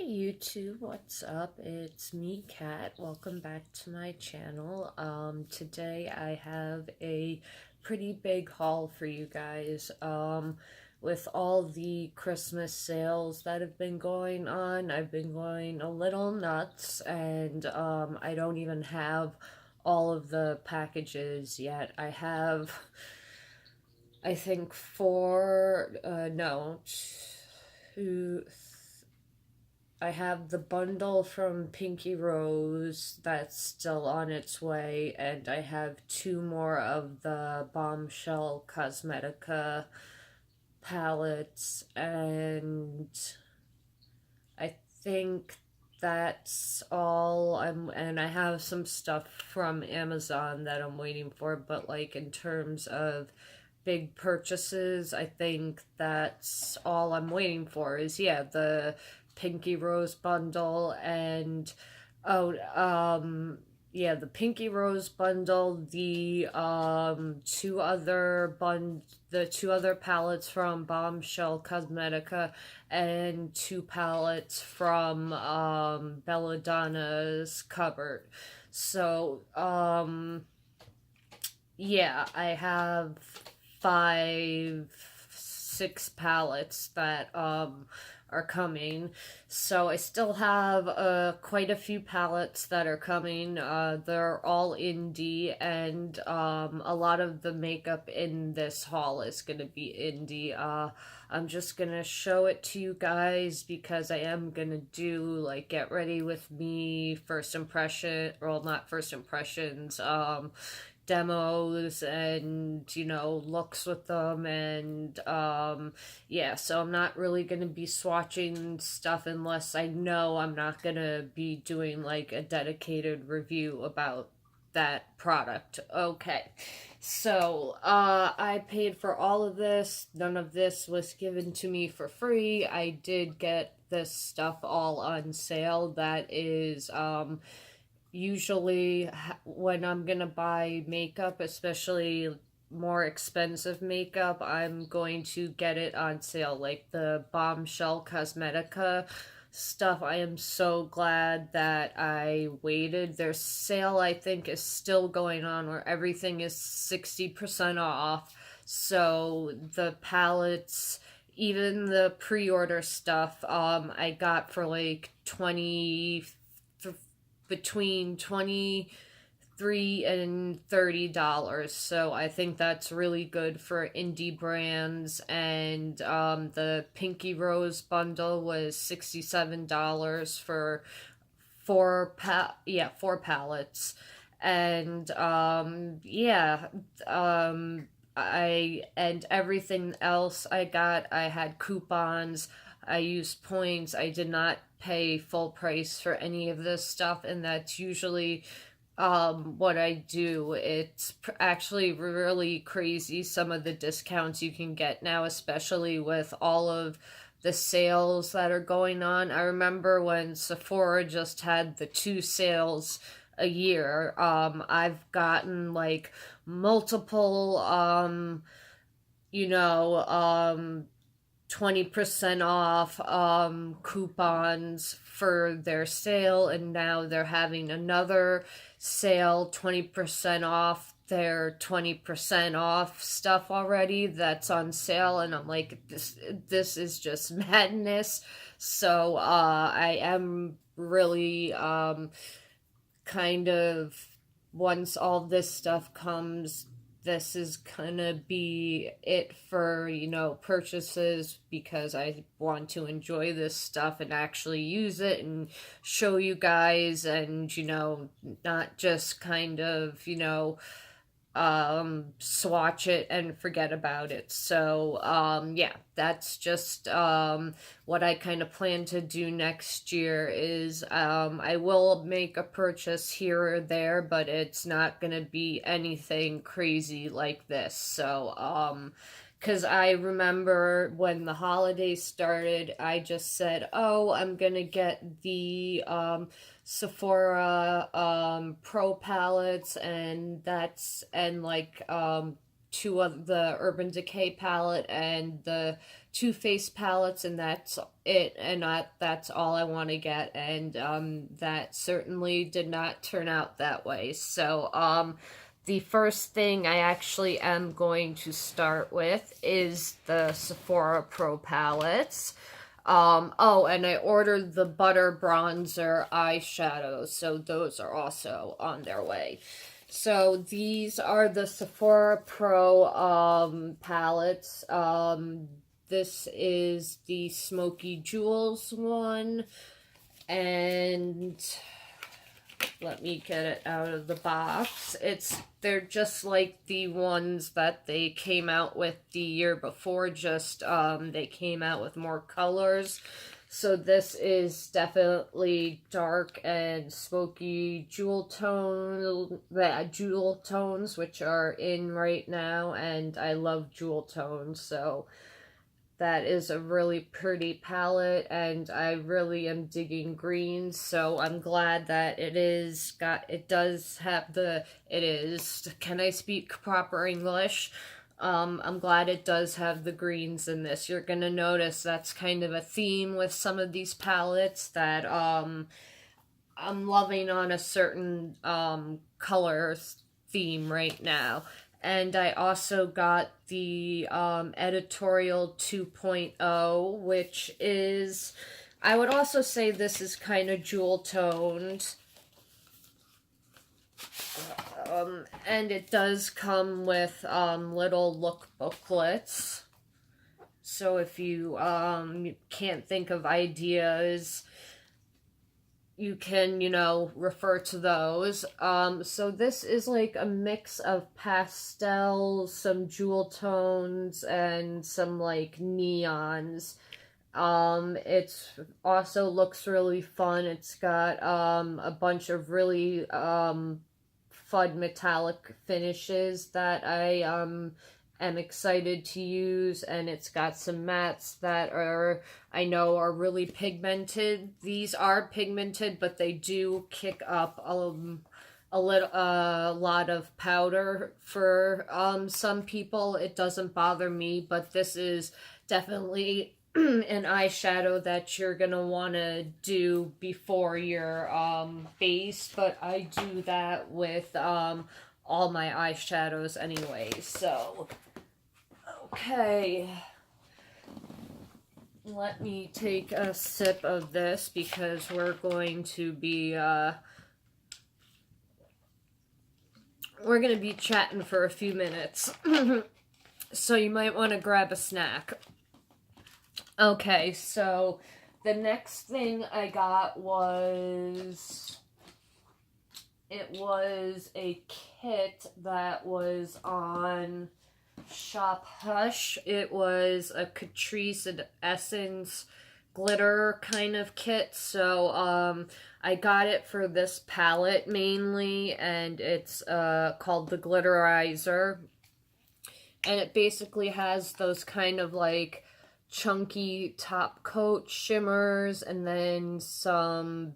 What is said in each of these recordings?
YouTube, what's up? It's me, Kat. Welcome back to my channel. Today I have a pretty big haul for you guys. With all the Christmas sales that have been going on, I've been going a little nuts, and I don't even have all of the packages yet. I have, I think, two, I have the bundle from Pinky Rose that's still on its way, and I have two more of the Bombshell Cosmetica palettes, and I think that's all. And I have some stuff from Amazon that I'm waiting for, but like in terms of big purchases, I think that's all I'm waiting for is, yeah, the Pinky Rose bundle and oh yeah, the Pinky Rose bundle, the two other palettes from Bombshell Cosmetica, and two palettes from Belladonna's cupboard. So yeah, I have six palettes that are coming. So I still have quite a few palettes that are coming. They're all indie, and a lot of the makeup in this haul is gonna be indie. I'm just gonna show it to you guys because I am gonna do like get ready with me first impression, well, not first impressions, demos and looks with them, and yeah, so I'm not really gonna be swatching stuff unless I know I'm not gonna be doing like a dedicated review about that product. Okay, so I paid for all of this. None of this was given to me for free. I did get this stuff all on sale. That is usually when I'm gonna buy makeup, especially more expensive makeup, I'm going to get it on sale, like the Bombshell Cosmetica stuff. I am so glad that I waited. Their sale, I think, is still going on where everything is 60% off. So the palettes, even the pre-order stuff, I got for like between 23 and $30. So I think that's really good for indie brands. And the Pinky Rose bundle was $67 for four palettes. And and everything else I had coupons. I used points. I did not pay full price for any of this stuff, and that's usually what I do. It's actually really crazy some of the discounts you can get now, especially with all of the sales that are going on. I remember when Sephora just had the two sales a year. I've gotten like multiple you know 20% off coupons for their sale, and now they're having another sale, 20% off their 20% off stuff already that's on sale, and I'm like, this is just madness. So I am really kind of, once all this stuff comes, this is gonna be it for purchases, because I want to enjoy this stuff and actually use it and show you guys, and not just kind of swatch it and forget about it. So yeah, that's just what I kind of plan to do next year is I will make a purchase here or there, but it's not gonna be anything crazy like this. So because I remember when the holidays started, I just said, oh, I'm gonna get the Sephora Pro palettes, and two of the Urban Decay palette and the Too Faced palettes, and that's it, and that's all I want to get, and that certainly did not turn out that way. So the first thing I actually am going to start with is the Sephora Pro palettes. Oh, and I ordered the Butter Bronzer eyeshadows, so those are also on their way. So these are the Sephora Pro palettes. This is the Smoky Jewels one, and let me get it out of the box. They're just like the ones that they came out with the year before, just they came out with more colors. So this is definitely dark and smoky jewel tones, which are in right now, and I love jewel tones, so that is a really pretty palette, and I really am digging greens, so I'm glad that can I speak proper English? I'm glad it does have the greens in this. You're gonna notice that's kind of a theme with some of these palettes that I'm loving on a certain color theme right now. And I also got the Editorial 2.0, which is, I would also say this is kind of jewel toned. And it does come with little look booklets. So if you can't think of ideas, you can, refer to those. So this is like a mix of pastels, some jewel tones, and some like neons. It also looks really fun. It's got a bunch of really fun metallic finishes that I am excited to use, and it's got some mattes that I know are really pigmented. These are pigmented, but they do kick up a lot of powder for some people. It doesn't bother me, but this is definitely an eyeshadow that you're gonna want to do before your base, but I do that with all my eyeshadows anyway. So okay, let me take a sip of this because we're going to be chatting for a few minutes. So you might want to grab a snack. Okay, so the next thing I got was a kit that was on Shop Hush. It was a Catrice and Essence glitter kind of kit, so I got it for this palette mainly, and it's called the Glitterizer, and it basically has those kind of like chunky top coat shimmers, and then some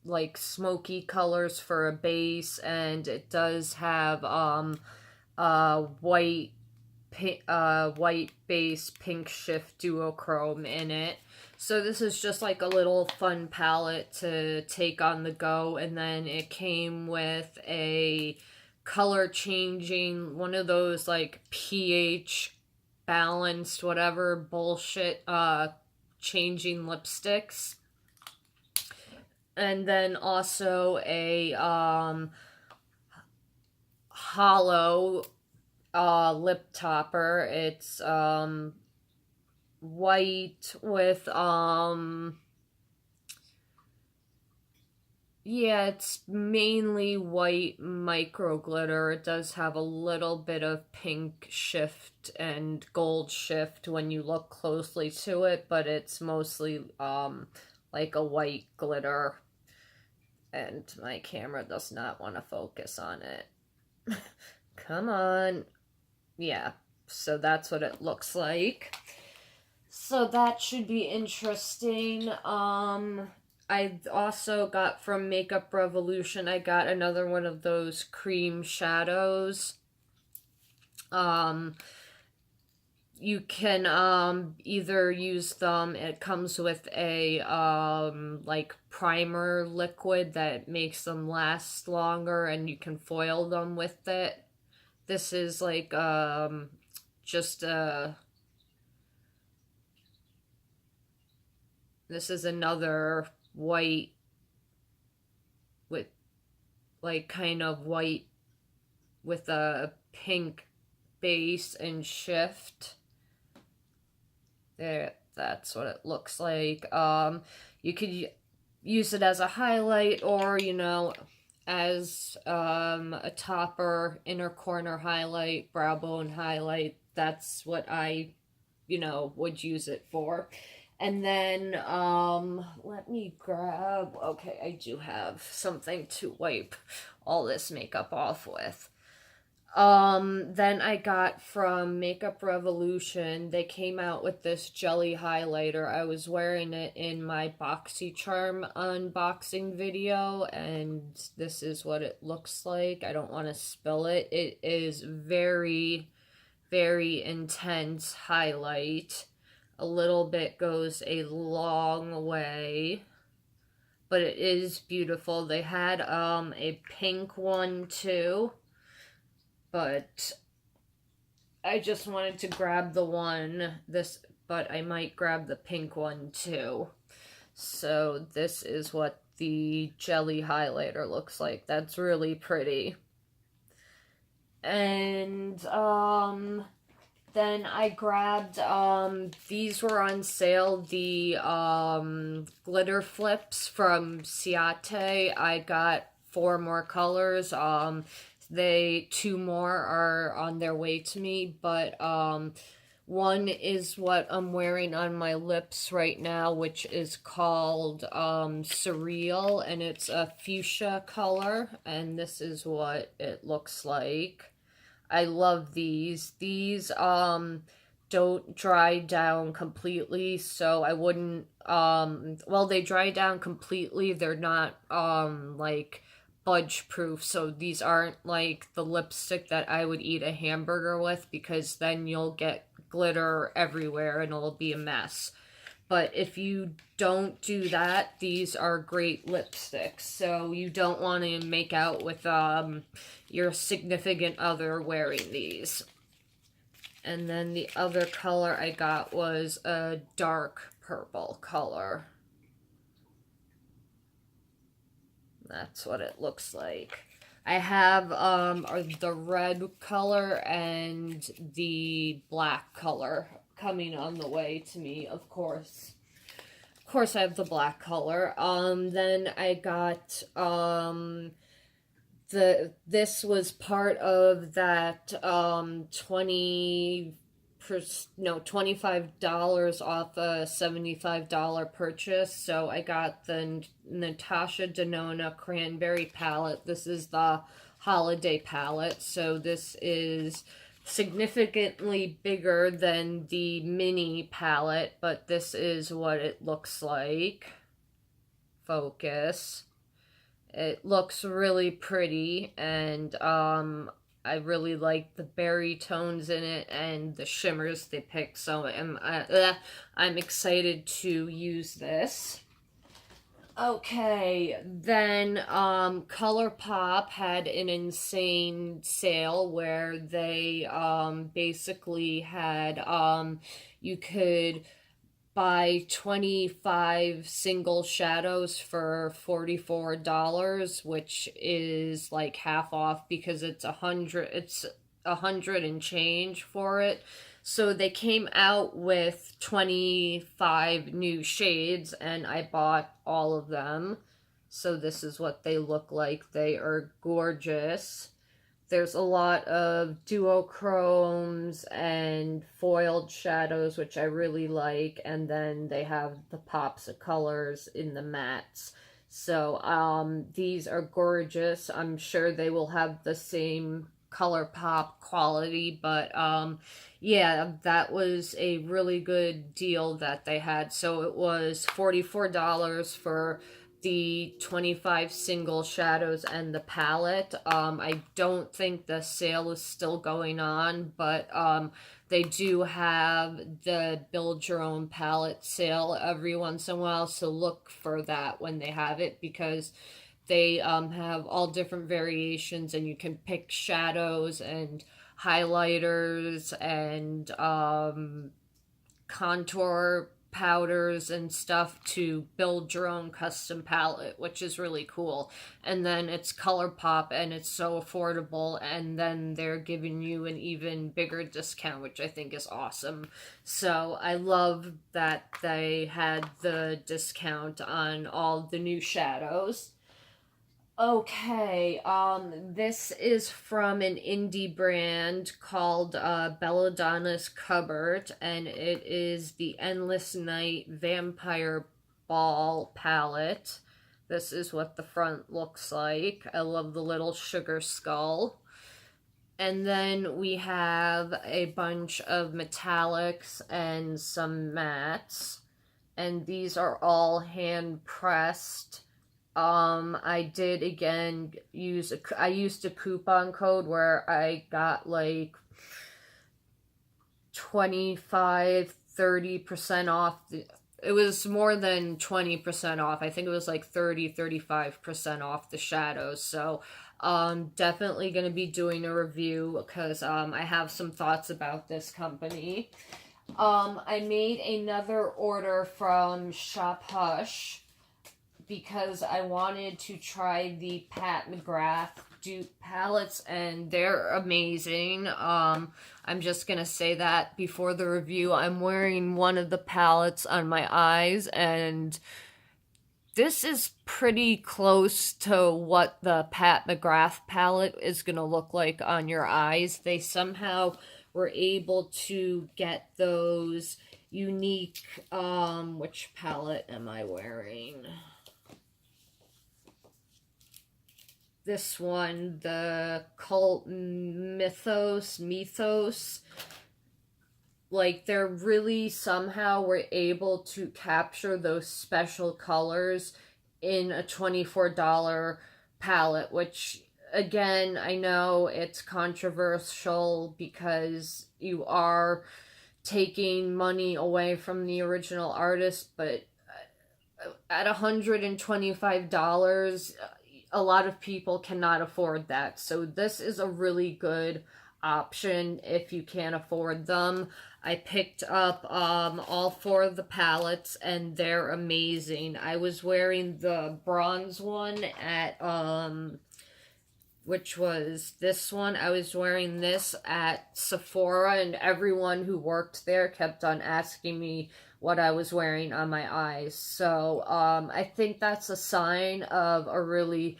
like smoky colors for a base, and it does have white base pink shift duochrome in it. So this is just like a little fun palette to take on the go, and then it came with a color changing, one of those like pH balanced whatever bullshit changing lipsticks, and then also a hollow lip topper. It's white with yeah, it's mainly white micro glitter. It does have a little bit of pink shift and gold shift when you look closely to it, but it's mostly like a white glitter, and my camera does not want to focus on it. Come on. Yeah, so that's what it looks like. So that should be interesting. I also got from Makeup Revolution, I got another one of those cream shadows. you can either use them, it comes with a like primer liquid that makes them last longer, and you can foil them with it. This is like just this is another white with like kind of white with a pink base and shift. There, that's what it looks like. You could use it as a highlight, or you know, as a topper, inner corner highlight, brow bone highlight. That's what I, you know, would use it for. And then let me grab, okay, I do have something to wipe all this makeup off with. Then I got from Makeup Revolution, they came out with this jelly highlighter. I was wearing it in my BoxyCharm unboxing video, and this is what it looks like. I don't want to spill it. It is very, very intense highlight. A little bit goes a long way, but it is beautiful. They had a pink one too, but I just wanted to grab the one this, but I might grab the pink one too. So this is what the jelly highlighter looks like. That's really pretty. And then I grabbed, these were on sale, the glitter flips from Ciate. I got 4 more colors. Two more are on their way to me, but one is what I'm wearing on my lips right now, which is called Surreal, and it's a fuchsia color, and this is what it looks like. I love these. These don't dry down completely, so I wouldn't well, they dry down completely. They're not like budge proof, so these aren't like the lipstick that I would eat a hamburger with, because then you'll get glitter everywhere and it'll be a mess. But if you don't do that, these are great lipsticks. So you don't want to make out with your significant other wearing these. And then the other color I got was a dark purple color. That's what it looks like. I have the red color and the black color coming on the way to me, of course. Of course I have the black color. Then I got this was part of that $25 off a $75 purchase. So I got the Natasha Denona Cranberry palette. This is the holiday palette. So this is significantly bigger than the mini palette, but this is what it looks like. Focus. It looks really pretty, and I really like the berry tones in it and the shimmers they pick, so I'm excited to use this. Okay, then ColourPop had an insane sale where they basically had you could buy 25 single shadows for $44, which is like half off because it's $100 and change for it. So they came out with 25 new shades, and I bought all of them. So this is what they look like. They are gorgeous. There's a lot of duochromes and foiled shadows, which I really like, and then they have the pops of colors in the mattes. So these are gorgeous. I'm sure they will have the same ColourPop quality, but yeah, that was a really good deal that they had. So it was $44 for the 25 single shadows and the palette. I don't think the sale is still going on, but They do have the build your own palette sale every once in a while, so look for that when they have it, because they have all different variations, and you can pick shadows and highlighters and contour powders and stuff to build your own custom palette, which is really cool. And then it's ColourPop, and it's so affordable, and then they're giving you an even bigger discount, which I think is awesome. So I love that they had the discount on all the new shadows. Okay, this is from an indie brand called Belladonna's Cupboard, and it is the Endless Night Vampire Ball palette. This is what the front looks like. I love the little sugar skull. And then we have a bunch of metallics and some mattes, and these are all hand pressed. I did again I used a coupon code where I got like 25-30% off. It was more than 20% off. I think it was like 35% off the shadows. So, definitely going to be doing a review because, I have some thoughts about this company. I made another order from Shop Hush because I wanted to try the Pat McGrath dupe palettes, and they're amazing. I'm just gonna say that before the review. I'm wearing one of the palettes on my eyes, and this is pretty close to what the Pat McGrath palette is gonna look like on your eyes. They somehow were able to get those unique, which palette am I wearing? This one, the Cult Mythos, like they're really somehow were able to capture those special colors in a $24 palette, which again, I know it's controversial because you are taking money away from the original artist, but at $125, a lot of people cannot afford that. So this is a really good option if you can't afford them. I picked up all 4 of the palettes, and they're amazing. I was wearing the bronze one at which was this one. I was wearing this at Sephora, and everyone who worked there kept on asking me what I was wearing on my eyes. So I think that's a sign of a really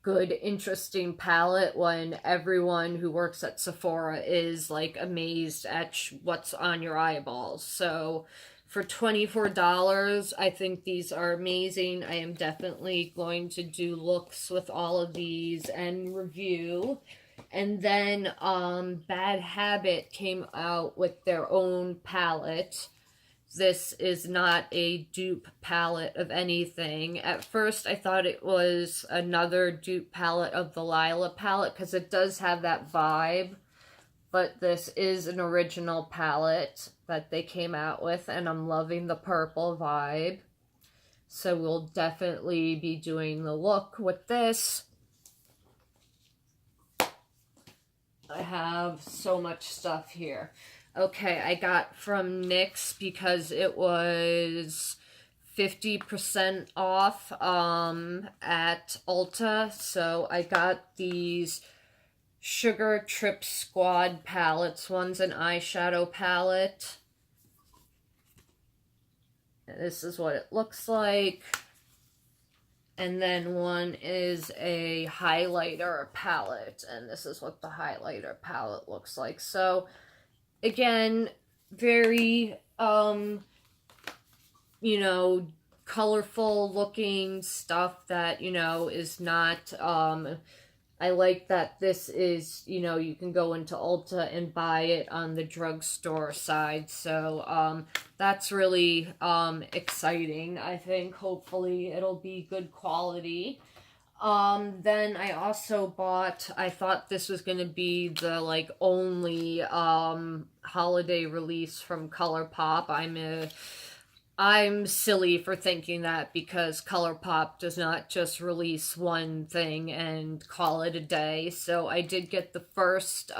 good, interesting palette when everyone who works at Sephora is like amazed at what's on your eyeballs. So for $24, I think these are amazing. I am definitely going to do looks with all of these and review. And then Bad Habit came out with their own palette. This is not a dupe palette of anything. At first, I thought it was another dupe palette of the Lila palette because it does have that vibe. But this is an original palette that they came out with, and I'm loving the purple vibe. So we'll definitely be doing the look with this. I have so much stuff here. Okay, I got from NYX because it was 50% off at Ulta. So I got these Sugar Trip Squad palettes. One's an eyeshadow palette. This is what it looks like. And then one is a highlighter palette. And this is what the highlighter palette looks like. So, again, very, you know, colorful looking stuff that, you know, is not, I like that this is, you know, you can go into Ulta and buy it on the drugstore side. So, that's really, exciting. I think hopefully it'll be good quality. Then I also bought, I thought this was gonna be the like only holiday release from ColourPop. I'm silly for thinking that because ColourPop does not just release one thing and call it a day. So I did get the first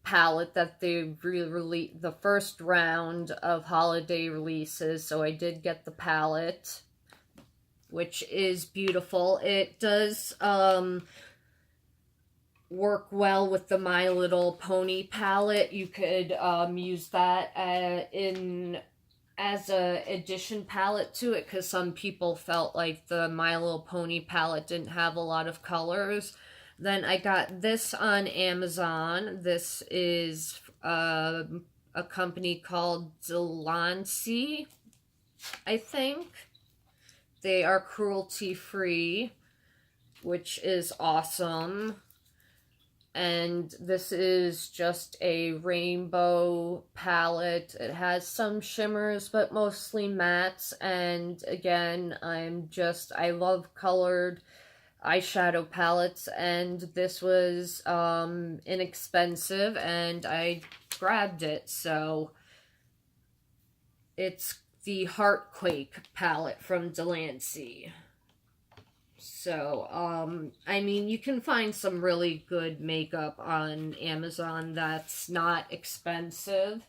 palette that they released, the first round of holiday releases. So I did get the palette, which is beautiful. It does work well with the My Little Pony palette. You could use that in as a addition palette to it, because some people felt like the My Little Pony palette didn't have a lot of colors. Then I got this on Amazon. This is a company called Delancey, I think. They are cruelty free, which is awesome. And this is just a rainbow palette. It has some shimmers, but mostly mattes. And again, I love colored eyeshadow palettes, and this was inexpensive, and I grabbed it. So it's the Heartquake palette from Delancey. So, I mean, you can find some really good makeup on Amazon that's not expensive.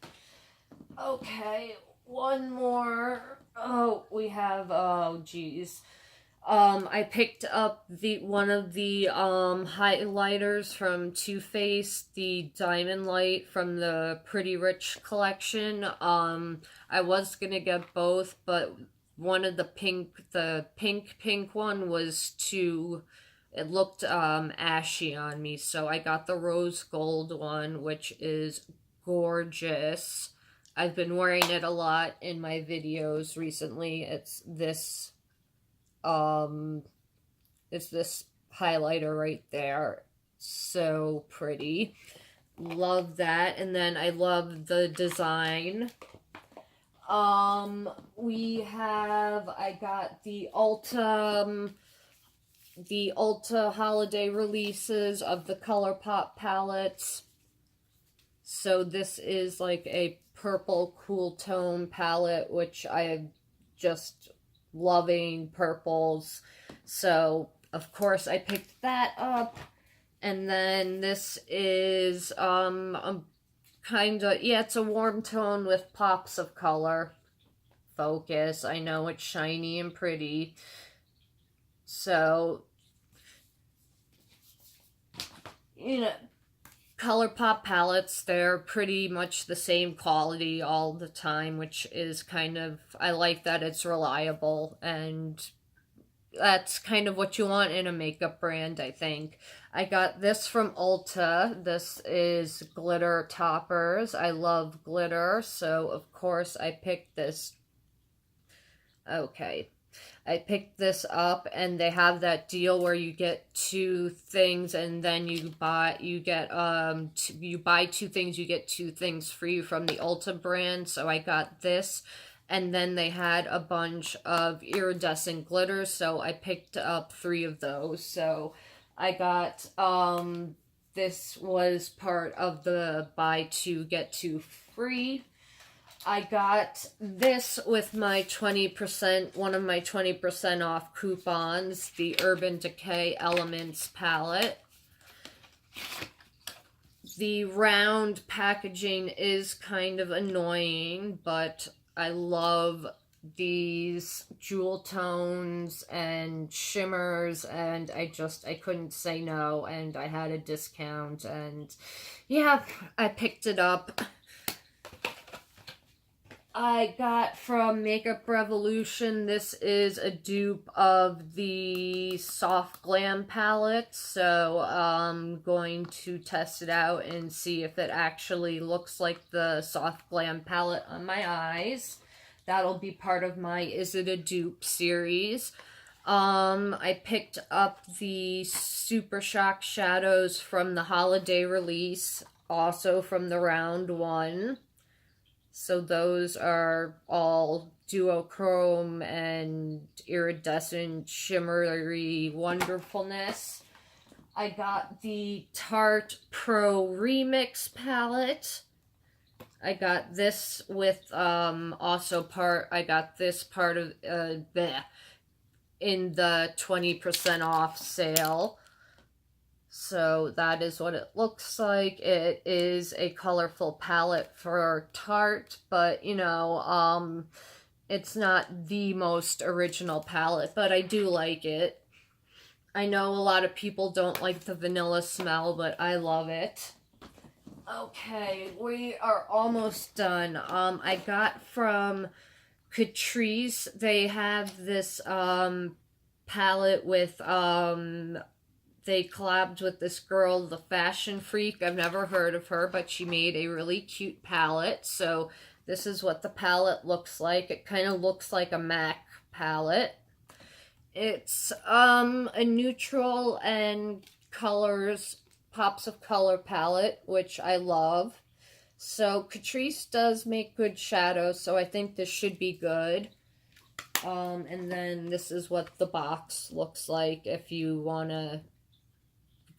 Okay, one more. Oh, we have, oh, geez. I picked up one of the highlighters from Too Faced, the Diamond Light from the Pretty Rich collection. I was gonna get both, but one of the pink one was too, it looked ashy on me, so I got the rose gold one, which is gorgeous. I've been wearing it a lot in my videos recently. It's this highlighter right there. So pretty. Love that. And then I love the design. I got the Ulta holiday releases of the ColourPop palettes. So this is like a purple cool tone palette, which I am just loving purples. So of course I picked that up. And then this is it's a warm tone with pops of color. Focus. I know it's shiny and pretty. So, ColourPop palettes, they're pretty much the same quality all the time, which is I like that it's reliable, and that's kind of what you want in a makeup brand, I think. I got this from Ulta. This is glitter toppers. I love glitter, so of course I picked this. Okay. I picked this up, and they have that deal where you get two things, and then you buy two things, you get two things free from the Ulta brand. So I got this, and then they had a bunch of iridescent glitters, so I picked up 3 of those. So I got this was part of the buy 2 get 2 free. I got this with my 20%, one of my 20% off coupons, the Urban Decay Elements palette. The round packaging is kind of annoying, but I love these jewel tones and shimmers, and I couldn't say no, and I had a discount, and yeah, I picked it up. I got from Makeup Revolution, this is a dupe of the Soft Glam palette, so I'm going to test it out and see if it actually looks like the Soft Glam palette on my eyes. That'll be part of my Is It a Dupe series. I picked up the Super Shock Shadows from the holiday release, also from the round 1. So those are all duochrome and iridescent shimmery wonderfulness. I got the Tarte Pro Remix palette. I got this with I got this part of in the 20% off sale. So that is what it looks like. It is a colorful palette for Tarte, but you know, it's not the most original palette, but I do like it. I know a lot of people don't like the vanilla smell, but I love it. Okay, we are almost done. I got from Catrice, they have this palette with they collabed with this girl, the Fashion Freak. I've never heard of her, but she made a really cute palette. So this is what the palette looks like. It kind of looks like a MAC palette. It's a neutral and colors, pops of color palette, which I love. So Catrice does make good shadows, so I think this should be good. And then this is what the box looks like if you want to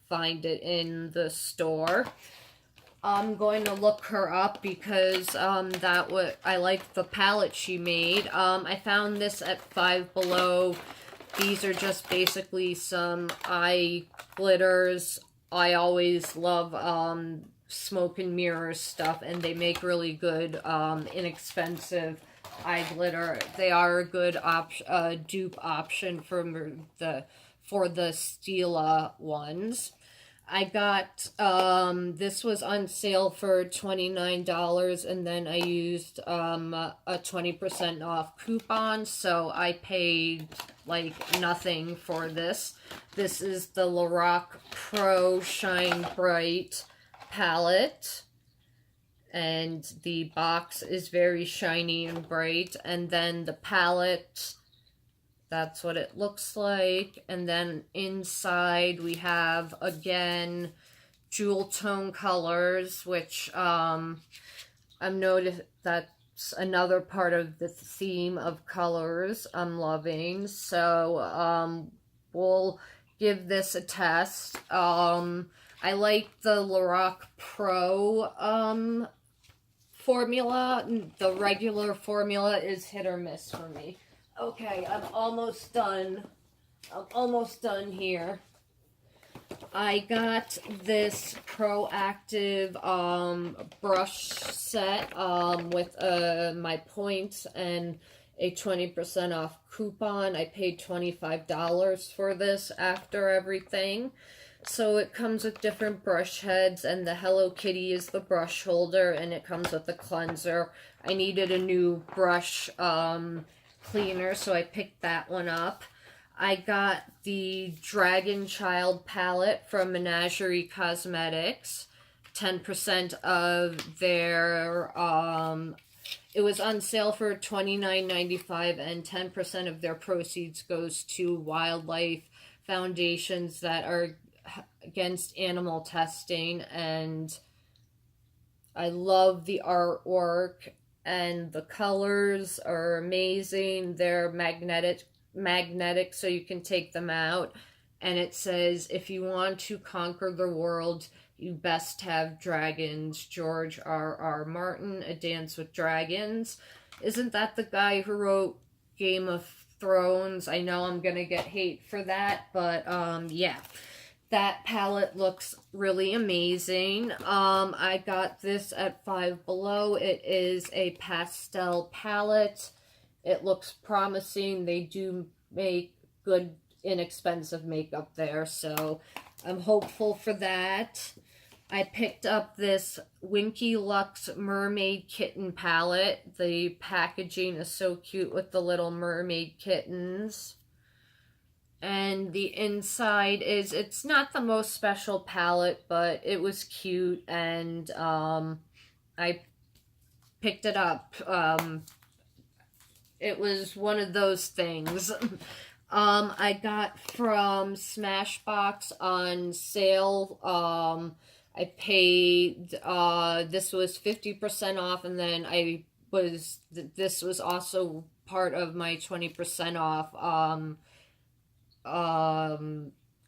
find it in the store. I'm going to look her up because I like the palette she made. I found this at Five Below. These are just basically some eye glitters. I always love Smoke&Mirrors stuff, and they make really good inexpensive eye glitter. They are a good dupe option for the Stila ones. I got, this was on sale for $29, and then I used a 20% off coupon, so I paid like nothing for this. This is the Lorac Pro Shine Bright palette, and the box is very shiny and bright, and then the palette, that's what it looks like. And then inside we have, again, jewel tone colors, which I've noticed that's another part of the theme of colors I'm loving. So we'll give this a test. I like the Lorac Pro formula. The regular formula is hit or miss for me. Okay, I'm almost done. I'm almost done here. I got this Proactive brush set with my points and a 20% off coupon. I paid $25 for this after everything. So it comes with different brush heads, and the Hello Kitty is the brush holder, and it comes with a cleanser. I needed a new brush cleaner, so I picked that one up. I got the Dragon Child palette from Menagerie Cosmetics. 10% of their, it was on sale for $29.95, and 10% of their proceeds goes to wildlife foundations that are against animal testing. And I love the artwork, and the colors are amazing. They're magnetic, so you can take them out. And it says, if you want to conquer the world, you best have dragons. George R.R. Martin, A Dance with Dragons. Isn't that the guy who wrote Game of Thrones? I know I'm gonna get hate for that, but yeah. That palette looks really amazing. I got this at Five Below. It is a pastel palette. It looks promising. They do make good, inexpensive makeup there, so I'm hopeful for that. I picked up this Winky Luxe Mermaid Kitten palette. The packaging is so cute with the little mermaid kittens. And the inside is, it's not the most special palette, but it was cute, and I picked it up. It was one of those things. I got from Smashbox on sale. I paid, this was 50% off, and then I this was also part of my 20% off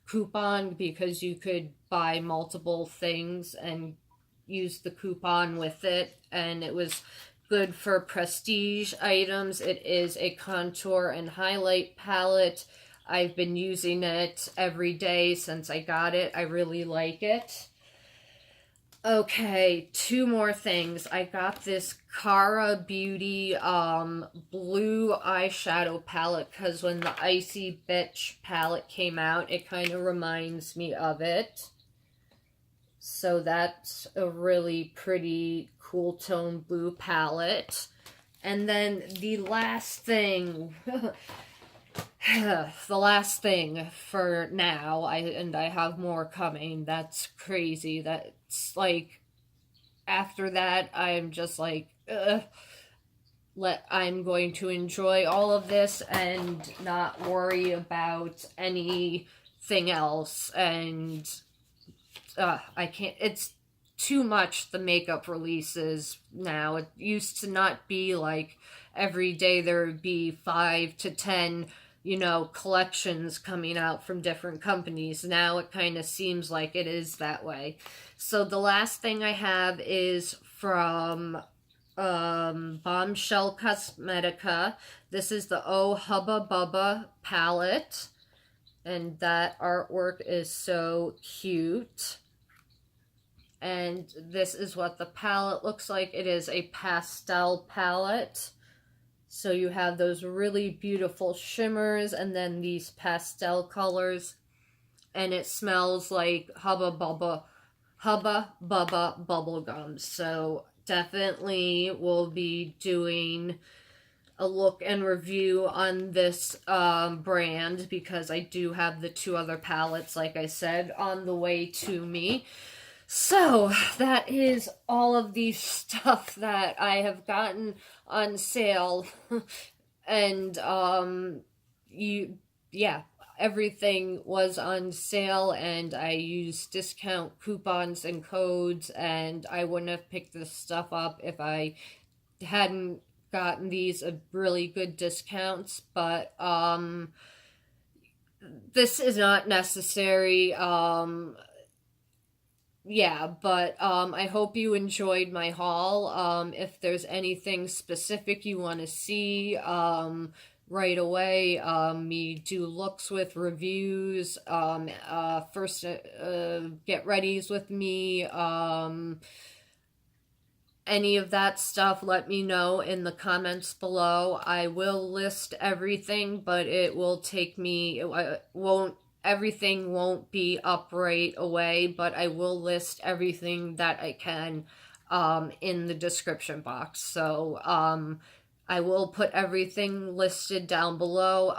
coupon, because you could buy multiple things and use the coupon with it, and it was good for prestige items. It is a contour and highlight palette. I've been using it every day since I got it. I really like it. Okay, two more things. I got this Cara Beauty blue eyeshadow palette because when the Icy Bitch palette came out, it kind of reminds me of it. So that's a really pretty cool tone blue palette. And then the last thing, the last thing for now, I have more coming. That's crazy. That's like, after that, I'm just like, I'm going to enjoy all of this and not worry about anything else. And I can't, it's too much, the makeup releases now. It used to not be like every day there would be 5 to 10, collections coming out from different companies. Now it kind of seems like it is that way. So the last thing I have is from Bombshell Cosmetica. This is the Oh Hubba Bubba palette, and that artwork is so cute. And this is what the palette looks like. It is a pastel palette. So you have those really beautiful shimmers and then these pastel colors. And it smells like Hubba Bubba bubblegum. So definitely will be doing a look and review on this brand, because I do have the two other palettes, like I said, on the way to me. So that is all of the stuff that I have gotten on sale. And everything was on sale, and I used discount coupons and codes, and I wouldn't have picked this stuff up if I hadn't gotten these at really good discounts. But this is not necessary. I hope you enjoyed my haul. If there's anything specific you want to see right away, me do looks with reviews, first get readies with me, any of that stuff, let me know in the comments below. I will list everything, but it will take me, everything won't be up right away, but I will list everything that I can in the description box. So I will put everything listed down below.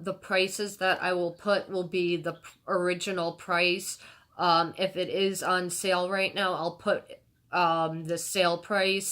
The prices that I will put will be the original price. If it is on sale right now, I'll put the sale price